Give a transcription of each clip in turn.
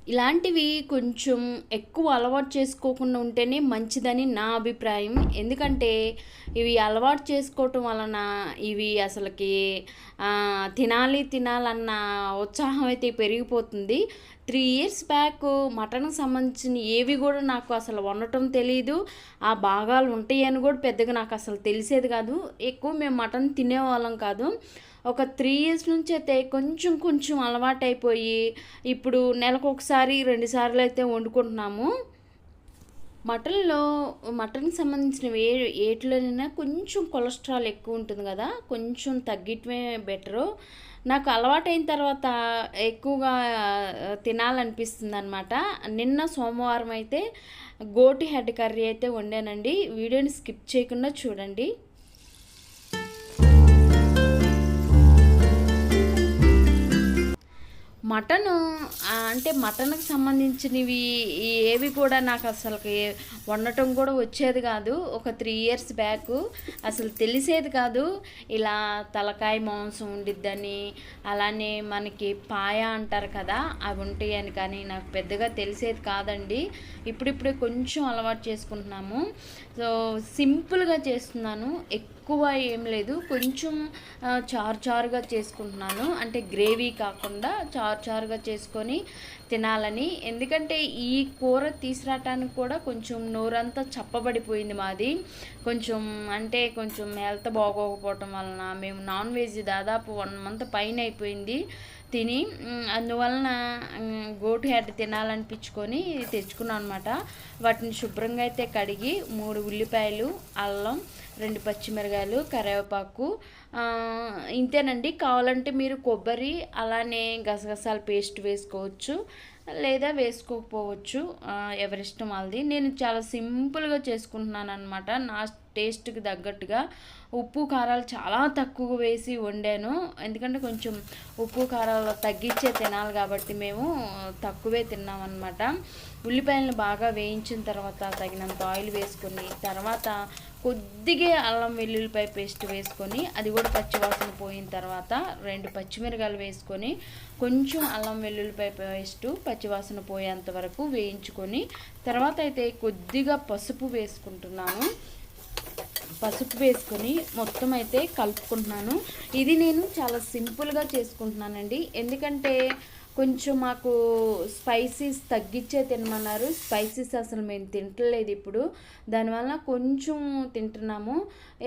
ఇలాంటివి కొంచెం ఎక్కువ అలవాటు చేసుకోకుండా ఉంటేనే మంచిదని నా అభిప్రాయం. ఎందుకంటే ఇవి అలవాటు చేసుకోవటం వలన ఇవి అసలకి తినాలన్న ఉత్సాహం అయితే పెరిగిపోతుంది. 3 ఇయర్స్ బ్యాక్ మటన్‌కి సంబంధించిన ఏవి గూడా నాకు అసలు వండటం తెలీదు. ఆ భాగాలు ఉంటాయని గూడా పెద్దగా నాకసలు తెలిసేది కాదు. ఎక్కువ మేము మటన్ తినేవాళ్ళం కాదు. ఒక 3 ఇయర్స్ నుంచి అయితే కొంచెం కొంచెం అలవాటైపోయి ఇప్పుడు నెలకొకసారి, 2 సార్లయితే వండుకుంటున్నాము. మటన్‌లో మటన్‌కి సంబంధించినవి ఏటిలోనైనా కొంచెం కొలెస్ట్రాల్ ఎక్కువ ఉంటుంది కదా! కొంచెం తగ్గటమే బెటరు. నాకు అలవాటైన తర్వాత ఎక్కువగా తినాలనిపిస్తుందనమాట. నిన్న సోమవారం అయితే గోటి హెడ్ కర్రీ అయితే వండానండి. వీడియోని స్కిప్ చేయకుండా చూడండి. మటను అంటే మటన్‌కి సంబంధించినవి ఏవి కూడా నాకు అసలకి వండటం కూడా వచ్చేది కాదు. ఒక 3 ఇయర్స్ బ్యాకు అసలు తెలిసేది కాదు. ఇలా తలకాయ మాంసం ఉండిద్దని, అలానే మనకి పాయ అంటారు కదా! అవి ఉంటాయని కానీ నాకు పెద్దగా తెలిసేది కాదండి. ఇప్పుడిప్పుడే కొంచెం అలవాటు చేసుకుంటున్నాము. సో, సింపుల్‌గా చేస్తున్నాను. ఎక్కువ ఏం లేదు. కొంచెం చారుగా చేసుకుంటున్నాను. అంటే గ్రేవీ కాకుండా చారుగా చేసుకొని తినాలని. ఎందుకంటే ఈ కూర తీసుకురావటానికి కూడా కొంచెం నోరంతా చప్పబడిపోయింది మాది. కొంచెం హెల్త్ బాగోకపోవటం వలన మేము నాన్ వెజ్ దాదాపు 1 మంత్ పైన అయిపోయింది తిని. అందువలన గోటు హెడ్ తినాలనిపించుకొని తెచ్చుకున్నాను అనమాట. వాటిని శుభ్రంగా అయితే కడిగి 3 ఉల్లిపాయలు, అల్లం, 2 పచ్చిమిరకాయలు, కరివేపాకు, ఇంతేనండి. కావాలంటే మీరు కొబ్బరి అలానే గసగసాల పేస్ట్ వేసుకోవచ్చు, లేదా వేసుకోకపోవచ్చు. ఎవరిష్టం వాళ్ళది. నేను చాలా సింపుల్గా చేసుకుంటున్నాను అనమాట. నా టేస్ట్కి తగ్గట్టుగా ఉప్పు కారాలు చాలా తక్కువ వేసి వండాను. ఎందుకంటే కొంచెం ఉప్పు కారాలు తగ్గించే తినాలి కాబట్టి మేము తక్కువే తిన్నామన్నమాట. ఉల్లిపాయలను బాగా వేయించిన తర్వాత తగినంత ఆయిల్ వేసుకొని, తర్వాత కొద్దిగా అల్లం వెల్లుల్లిపాయ పేస్ట్ వేసుకొని, అది కూడా పచ్చివాసన పోయిన తర్వాత 2 పచ్చిమిరకాయలు వేసుకొని, కొంచెం అల్లం వెల్లుల్లిపాయ పేస్టు పచ్చివాసన పోయేంత వరకు వేయించుకొని, తర్వాత అయితే కొద్దిగా పసుపు వేసుకుంటున్నాను. పసుపు వేసుకొని మొత్తం అయితే కలుపుకుంటున్నాను. ఇది నేను చాలా సింపుల్గా చేసుకుంటున్నానండి. ఎందుకంటే కొంచెం మాకు స్పైసీస్ తగ్గించే తినమన్నారు. స్పైసీస్ అసలు మేము తింటలేదు ఇప్పుడు. దానివల్ల కొంచెం తింటున్నాము.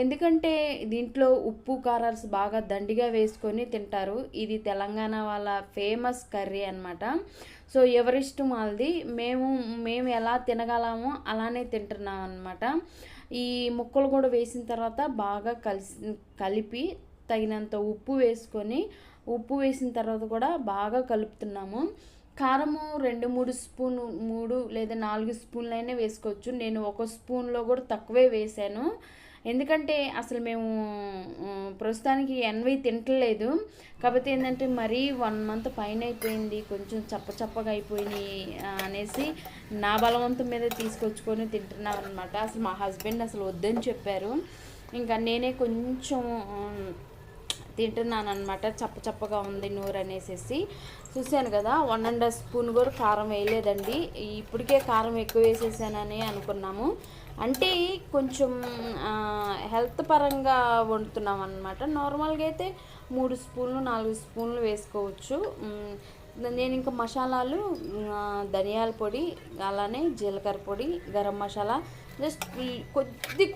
ఎందుకంటే దీంట్లో ఉప్పు కారాలు బాగా దండిగా వేసుకొని తింటారు. ఇది తెలంగాణ వాళ్ళ ఫేమస్ కర్రీ అనమాట. సో ఎవరిష్టం వాళ్ళది. మేము ఎలా తినగలమో అలానే తింటున్నాం అనమాట. ఈ ముక్కలు కూడా వేసిన తర్వాత బాగా కలిపి తగినంత ఉప్పు వేసుకొని, ఉప్పు వేసిన తర్వాత కూడా బాగా కలుపుతున్నాము. కారము 2-3 స్పూను, 3 లేదా 4 స్పూన్లైనా వేసుకోవచ్చు. నేను 1 స్పూన్లో కూడా తక్కువే వేసాను. ఎందుకంటే అసలు మేము ప్రస్తుతానికి ఎన్వి తింటలేదు. కాకపోతే ఏంటంటే మరీ 1 మంత్ పైన అయిపోయింది, కొంచెం చప్పగా అయిపోయినాయి అనేసి నా బలవంతం మీద తీసుకొచ్చుకొని తింటున్నాం అనమాట. అసలు మా హస్బెండ్ అసలు వద్దని చెప్పారు. ఇంకా నేనే కొంచెం తింటున్నాను అనమాట. చప్పగా ఉంది నోరు అనేసి. చూశాను కదా, 1½ స్పూన్ కూడా కారం వేయలేదండి. ఇప్పటికే కారం ఎక్కువ వేసేసానని అనుకున్నాము. అంటే కొంచెం హెల్త్ పరంగా వండుతున్నాం అనమాట. నార్మల్గా అయితే 3 స్పూన్లు 4 స్పూన్లు వేసుకోవచ్చు. నేను ఇంకా మసాలాలు ధనియాల పొడి, అలానే జీలకర్ర పొడి, గరం మసాలా జస్ట్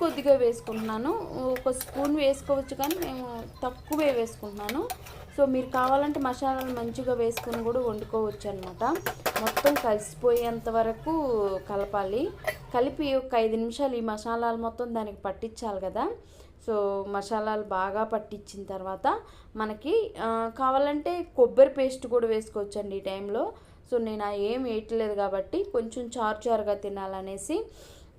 కొద్దిగా వేసుకుంటున్నాను. 1 స్పూన్ వేసుకోవచ్చు కానీ మేము తక్కువే వేసుకుంటున్నాను. సో మీరు కావాలంటే మసాలాలు మంచిగా వేసుకొని కూడా వండుకోవచ్చు అనమాట. మొత్తం కలిసిపోయేంత వరకు కలపాలి. కలిపి ఒక 5 నిమిషాలు ఈ మసాలాలు మొత్తం దానికి పట్టించాలి కదా. సో మసాలాలు బాగా పట్టించిన తర్వాత మనకి కావాలంటే కొబ్బరి పేస్ట్ కూడా వేసుకోవచ్చండి ఈ టైంలో. సో నేను ఏం వేయట్లేదు కాబట్టి కొంచెం చారుగా తినాలనేసి.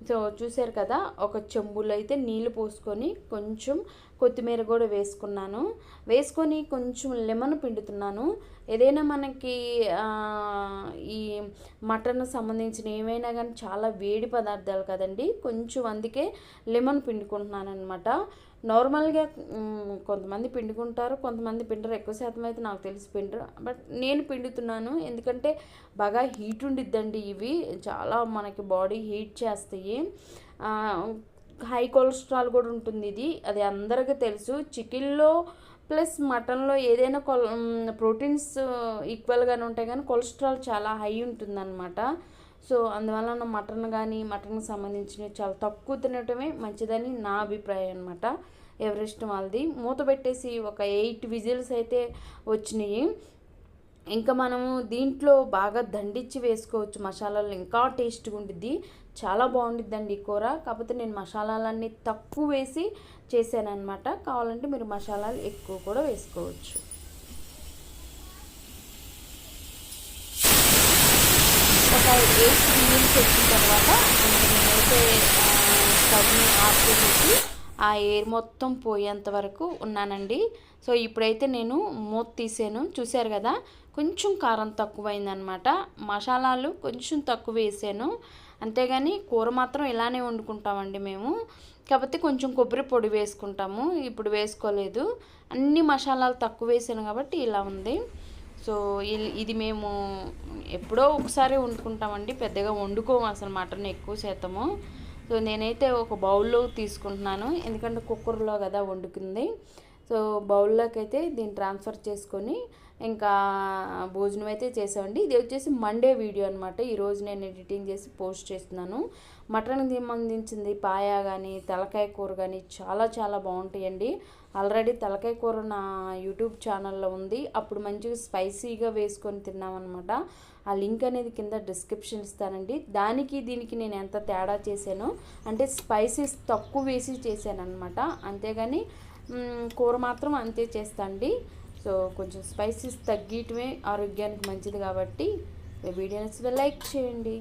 సో చూసారు కదా, ఒక చెంబులో అయితే నీళ్ళు పోసుకొని కొంచెం కొత్తిమీర కూడా వేసుకొని కొంచెం లెమన్ పిండుతున్నాను. ఏదైనా మనకి ఈ మటన్ సంబంధించిన ఏమైనా కానీ చాలా వేడి పదార్థాలు కదండి, కొంచెం అందుకే లెమన్ పిండుకుంటున్నాను అనమాట. నార్మల్గా కొంతమంది పిండుకుంటారు, కొంతమంది పిండరు. ఎక్కువ శాతం అయితే నాకు తెలిసి పిండరు, బట్ నేను పిండుతున్నాను. ఎందుకంటే బాగా హీట్ ఉండిద్దండి ఇవి, చాలా మనకి బాడీ హీట్ చేస్తాయి. హై కొలెస్ట్రాల్ కూడా ఉంటుంది ఇది, అది అందరికీ తెలుసు. చికెన్లో ప్లస్ మటన్లో ఏదైనా ప్రోటీన్స్ ఈక్వల్గానే ఉంటాయి, కానీ కొలెస్ట్రాల్ చాలా హై ఉంటుందన్నమాట. సో అందువలన మటన్ కానీ మటన్కి సంబంధించినవి చాలా తక్కువ తినటమే మంచిదని నా అభిప్రాయం అనమాట. ఎవరిష్టం వాళ్ళది. మూత పెట్టేసి ఒక 8 విజిల్స్ అయితే వచ్చినాయి. ఇంకా మనము దీంట్లో బాగా దండిచ్చి వేసుకోవచ్చు మసాలాలు, ఇంకా టేస్ట్గా ఉండిద్ది, చాలా బాగుండిద్దండి ఈ కూర. కాకపోతే నేను మసాలాలన్నీ తక్కువ వేసి చేశాను అనమాట. కావాలంటే మీరు మసాలాలు ఎక్కువ కూడా వేసుకోవచ్చు. ఒక 8 విజిల్స్ వచ్చిన తర్వాత నేనైతే స్టవ్ని ఆఫ్ చేసేసి ఆ ఎయిర్ మొత్తం పోయేంత వరకు ఉన్నానండి. సో ఇప్పుడైతే నేను మూత తీసాను, చూశారు కదా, కొంచెం కారం తక్కువైందనమాట. మసాలాలు కొంచెం తక్కువ వేసాను, అంతేగాని కూర మాత్రం ఇలానే వండుకుంటామండి మేము. కాకపోతే కొంచెం కొబ్బరి పొడి వేసుకుంటాము, ఇప్పుడు వేసుకోలేదు. అన్ని మసాలాలు తక్కువ వేసాను కాబట్టి ఇలా ఉంది. సో ఇది మేము ఎప్పుడో ఒకసారి వండుకుంటామండి, పెద్దగా వండుకోము అసలు మటన్ ఎక్కువ శాతము. సో నేనైతే ఒక బౌల్లో తీసుకుంటున్నాను, ఎందుకంటే కుక్కర్లో కదా వండుకుంది. సో బౌల్లోకి అయితే దీన్ని ట్రాన్స్ఫర్ చేసుకొని ఇంకా భోజనం అయితే చేసామండి. ఇది వచ్చేసి మండే వీడియో అనమాట. ఈరోజు నేను ఎడిటింగ్ చేసి పోస్ట్ చేస్తున్నాను. మటన్కి సంబంధించింది పాయ కానీ తలకాయ కూర కానీ చాలా చాలా బాగుంటాయండి. ఆల్రెడీ తలకాయ కూర నా యూట్యూబ్ ఛానల్లో ఉంది, అప్పుడు మంచిగా స్పైసీగా వేసుకొని తిన్నామన్నమాట. ఆ లింక్ అనేది కింద డిస్క్రిప్షన్ ఇస్తానండి. దానికి దీనికి నేను ఎంత తేడా చేశానో, అంటే స్పైసీస్ తక్కువ వేసి చేశాను అనమాట, అంతేగాని కూర మాత్రం అంతే చేస్తాండి. సో కొంచెం స్పైసీస్ తగ్గటమే ఆరోగ్యానికి మంచిది కాబట్టి వీడియో నచ్చితే లైక్ చేయండి.